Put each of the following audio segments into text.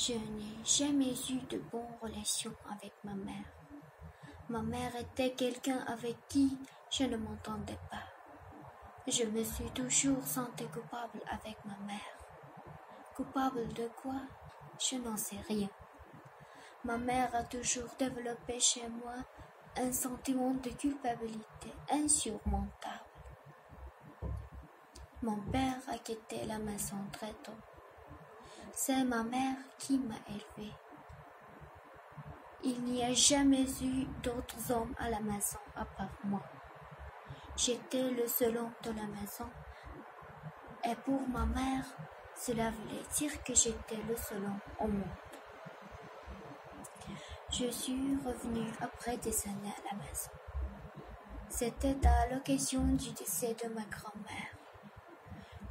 Je n'ai jamais eu de bonnes relations avec ma mère. Ma mère était quelqu'un avec qui je ne m'entendais pas. Je me suis toujours sentie coupable avec ma mère. Coupable de quoi? Je n'en sais rien. Ma mère a toujours développé chez moi un sentiment de culpabilité insurmontable. Mon père a quitté la maison très tôt. C'est ma mère qui m'a élevée. Il n'y a jamais eu d'autres hommes à la maison à part moi. J'étais le seul homme de la maison. Et pour ma mère, cela voulait dire que j'étais le seul homme au monde. Je suis revenue après des années à la maison. C'était à l'occasion du décès de ma grand-mère.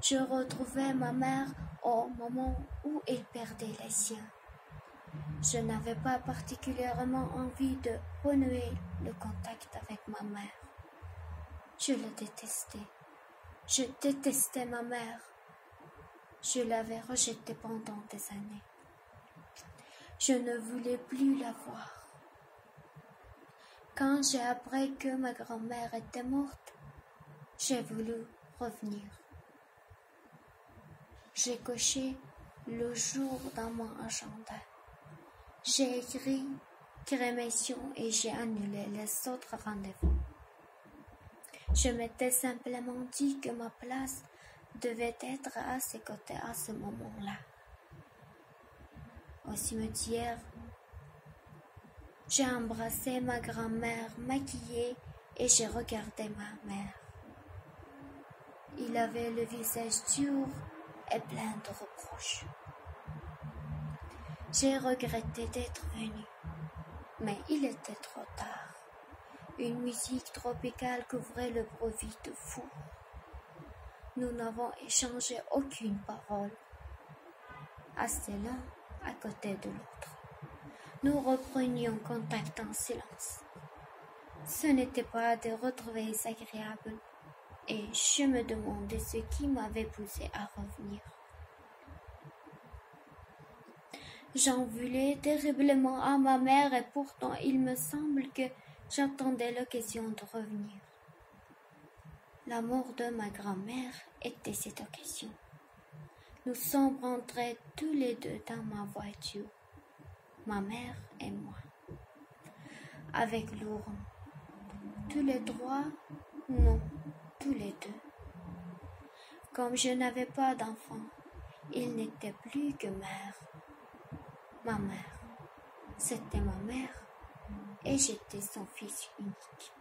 Je retrouvais ma mère au moment où elle perdait les siens. Je n'avais pas particulièrement envie de renouer le contact avec ma mère. Je la détestais. Je détestais ma mère. Je l'avais rejetée pendant des années. Je ne voulais plus la voir. Quand j'ai appris que ma grand-mère était morte, j'ai voulu revenir. J'ai coché le jour dans mon agenda. J'ai écrit crémation et j'ai annulé les autres rendez-vous. Je m'étais simplement dit que ma place devait être à ses côtés à ce moment-là. Au cimetière, j'ai embrassé ma grand-mère maquillée et j'ai regardé ma mère. Il avait le visage dur et plein de reproches. J'ai regretté d'être venue, mais il était trop tard. Une musique tropicale couvrait le bruit de fou. Nous n'avons échangé aucune parole. Assis l'un à côté de l'autre, nous reprenions contact en silence. Ce n'était pas des retrouvailles agréables, et je me demandais ce qui m'avait poussé à revenir. J'en voulais terriblement à ma mère et pourtant il me semble que j'attendais l'occasion de revenir. La mort de ma grand-mère était cette occasion. Nous sommes rentrés tous les deux dans ma voiture, ma mère et moi, avec l'urne. Tous les trois? Non, tous les deux. Comme je n'avais pas d'enfant, il n'était plus que mère. Ma mère, c'était ma mère, et j'étais son fils unique.